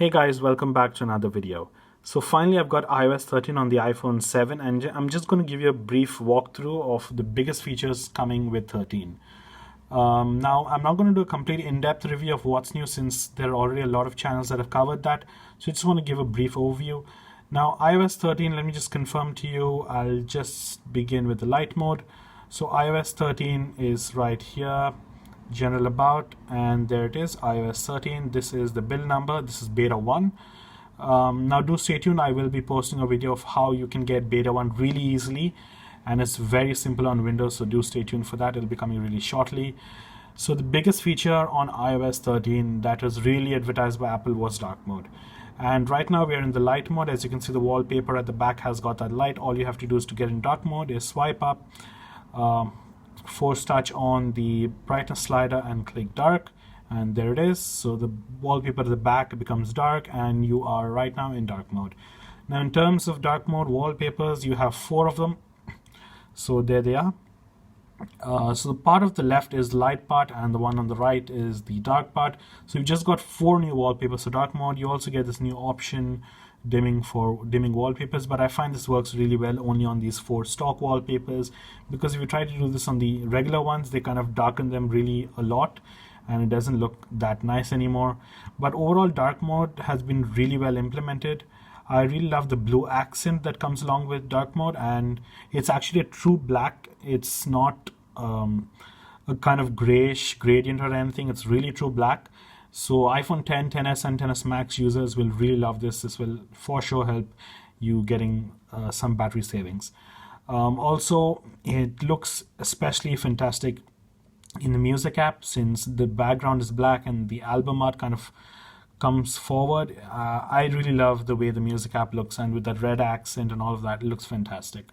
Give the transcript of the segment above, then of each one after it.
Hey guys, welcome back to another video. So finally I've got iOS 13 on the iPhone 7 and I'm just going to give you a brief walkthrough of the biggest features coming with 13. Now I'm not going to do a complete in-depth review of what's new since there are already a lot of channels that have covered that. So I just want to give a brief overview. Now iOS 13, let me just confirm to you, I'll just begin with the light mode. So iOS 13 is right here. General about, and there it is, iOS 13. This is the build number. This is beta 1. Now do stay tuned. I will be posting a video of how you can get beta 1 really easily, and it's very simple on Windows, so do stay tuned for that. It'll be coming really shortly. So the biggest feature on iOS 13 that was really advertised by Apple was dark mode. And right now we are in the light mode. As you can see, the wallpaper at the back has got that light. All you have to do is to get in dark mode is swipe up, force touch on the brightness slider and click dark, and there it is. So the wallpaper at the back becomes dark and you are right now in dark mode. Now in terms of dark mode wallpapers, you have 4 of them. So there they are. So the part of the left is light part and the one on the right is the dark part. So you've just got 4 new wallpapers. So dark mode, you also get this new option dimming for dimming wallpapers, but I find this works really well only on these 4 stock wallpapers, because if you try to do this on the regular ones, they kind of darken them really a lot and it doesn't look that nice anymore. But overall dark mode has been really well implemented. I really love the blue accent that comes along with dark mode, and it's actually a true black. It's not a kind of grayish gradient or anything. It's really true black. So iPhone 10, 10s and 10s Max users will really love this. This will for sure help you getting some battery savings. Also, it looks especially fantastic in the music app since the background is black and the album art kind of comes forward. I really love the way the music app looks, and with that red accent and all of that, it looks fantastic.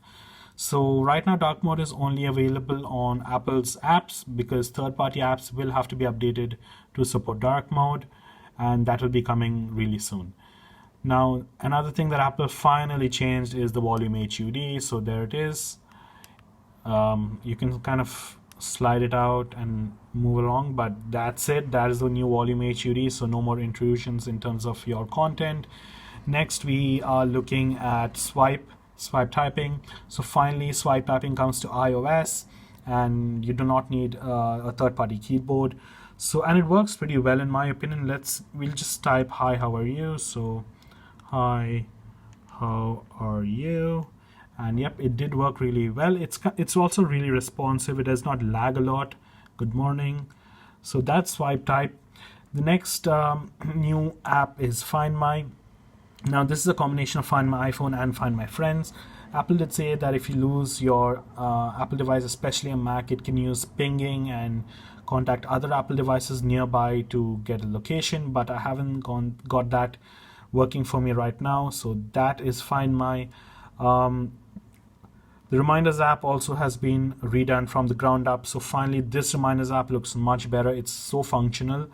So right now dark mode is only available on Apple's apps, because third-party apps will have to be updated to support dark mode, and that will be coming really soon. Now another thing that Apple finally changed is the volume HUD. So there it is. You can kind of slide it out and move along, but that's it. That is the new volume HUD, so no more intrusions in terms of your content. Next we are looking at swipe typing. So finally swipe typing comes to iOS and you do not need a third-party keyboard. So, and it works pretty well in my opinion. We'll just type hi, how are you? So hi, how are you? And yep, it did work really well. It's also really responsive. It does not lag a lot. Good morning. So that's swipe type. The next new app is Find My. Now this is a combination of Find My iPhone and Find My Friends. Apple did say that if you lose your Apple device, especially a Mac, it can use pinging and contact other Apple devices nearby to get a location, but I haven't got that working for me right now. So that is Find My. The Reminders app also has been redone from the ground up. So finally this Reminders app looks much better. It's so functional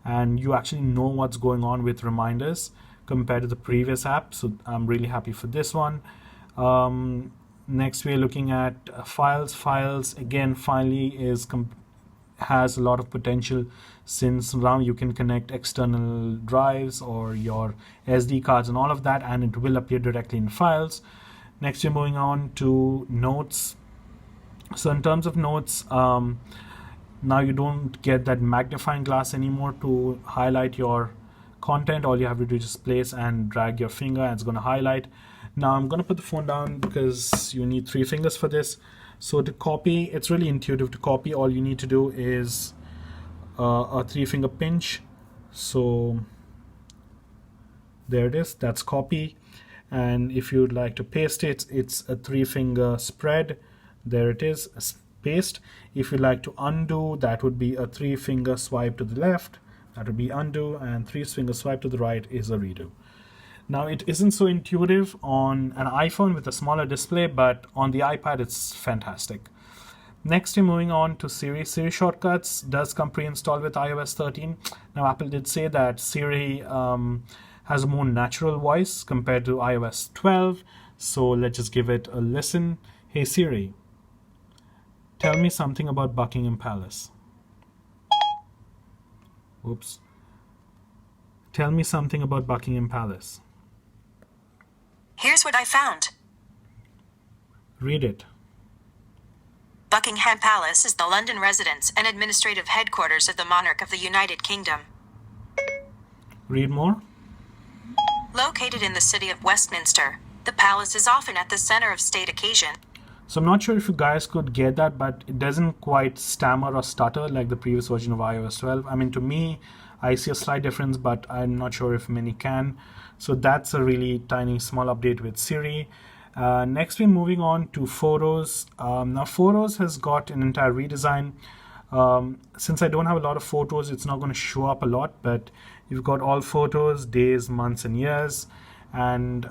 and you actually know what's going on with Reminders compared to the previous app. So I'm really happy for this one. Next we're looking at Files. Files again finally has a lot of potential, since now you can connect external drives or your SD cards and all of that, and it will appear directly in Files. Next we're moving on to Notes. So in terms of Notes, now you don't get that magnifying glass anymore to highlight your content. All you have to do is just place and drag your finger and it's going to highlight. Now I'm going to put the phone down because you need 3 fingers for this. So to copy, it's really intuitive to copy. All you need to do is a 3-finger pinch. So there it is, that's copy. And if you'd like to paste it, it's a 3-finger spread. There it is, paste. If you'd like to undo, that would be a 3-finger swipe to the left. That would be undo, and 3-finger swipe to the right is a redo. Now it isn't so intuitive on an iPhone with a smaller display, but on the iPad it's fantastic. Next we're moving on to Siri. Siri shortcuts does come pre-installed with iOS 13. Now Apple did say that Siri has a more natural voice compared to iOS 12. So let's just give it a listen. Hey Siri, tell me something about Buckingham Palace. Oops. tell me something about Buckingham Palace. Here's what I found. Read it. Buckingham Palace is the London residence and administrative headquarters of the monarch of the United Kingdom. Read more. Located in the city of Westminster, the palace is often at the center of state occasion. So I'm not sure if you guys could get that, but it doesn't quite stammer or stutter like the previous version of iOS 12. I mean, to me, I see a slight difference, but I'm not sure if many can. So that's a really tiny, small update with Siri. Next, we're moving on to Photos. Now, Photos has got an entire redesign. Since I don't have a lot of photos, it's not going to show up a lot, but you've got all photos, days, months, and years. And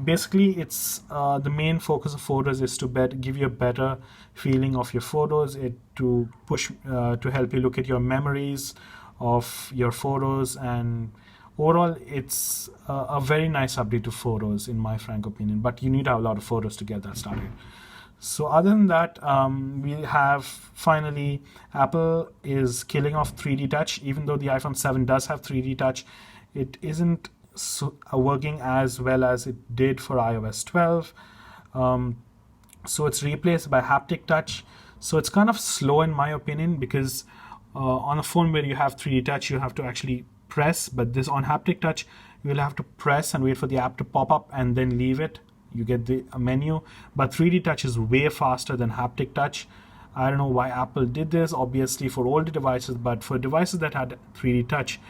basically, it's the main focus of Photos is to give you a better feeling of your photos, to help you look at your memories of your photos, and overall it's a very nice update to Photos in my frank opinion, but you need to have a lot of photos to get that started. So other than that, we have finally Apple is killing off 3D Touch. Even though the iPhone 7 does have 3D Touch, it isn't working as well as it did for iOS 12. So it's replaced by Haptic Touch. So it's kind of slow in my opinion, because on a phone where you have 3D Touch, you have to actually press, but this on Haptic Touch, you will have to press and wait for the app to pop up and then leave it. You get the menu, but 3D Touch is way faster than Haptic Touch. I don't know why Apple did this, obviously for older devices, but for devices that had 3D Touch,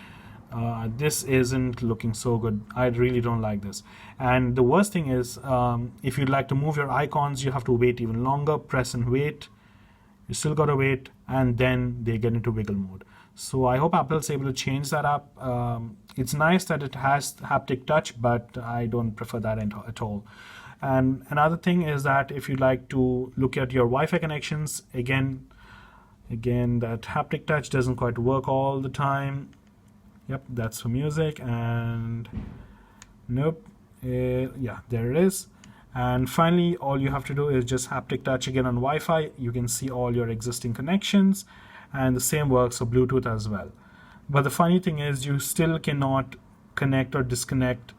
this isn't looking so good. I really don't like this. And the worst thing is, if you'd like to move your icons, you have to wait even longer, press and wait. You still gotta wait, and then they get into wiggle mode. So I hope Apple's able to change that up. It's nice that it has Haptic Touch, but I don't prefer that at all. And another thing is that if you'd like to look at your Wi-Fi connections, again, that Haptic Touch doesn't quite work all the time. Yep, that's for music, and nope. Yeah, there it is. And finally, all you have to do is just Haptic Touch again on Wi-Fi. You can see all your existing connections, and the same works for Bluetooth as well. But the funny thing is, you still cannot connect or disconnect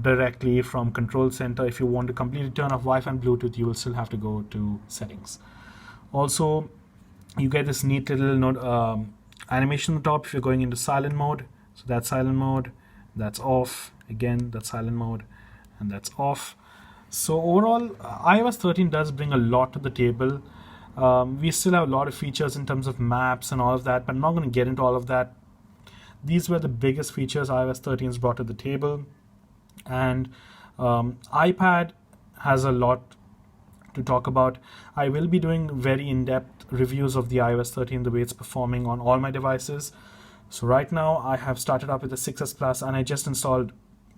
directly from Control Center. If you want to completely turn off Wi-Fi and Bluetooth, you will still have to go to Settings. Also, you get this neat little animation on the top if you're going into silent mode. So that's silent mode, that's off, again that's silent mode, and that's off. So overall, iOS 13 does bring a lot to the table. We still have a lot of features in terms of maps and all of that, but I'm not going to get into all of that. These were the biggest features iOS 13 has brought to the table. And iPad has a lot to talk about. I will be doing very in-depth reviews of the iOS 13, the way it's performing on all my devices. So right now I have started up with the 6S Plus, and I just installed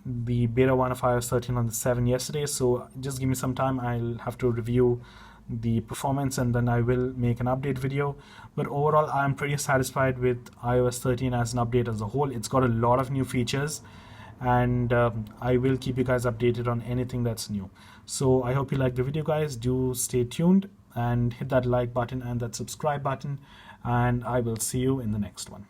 the beta 1 of iOS 13 on the 7 yesterday. So just give me some time. I'll have to review the performance, and then I will make an update video. But overall, I'm pretty satisfied with iOS 13 as an update as a whole. It's got a lot of new features, and I will keep you guys updated on anything that's new. So I hope you liked the video, guys. Do stay tuned and hit that like button and that subscribe button, and I will see you in the next one.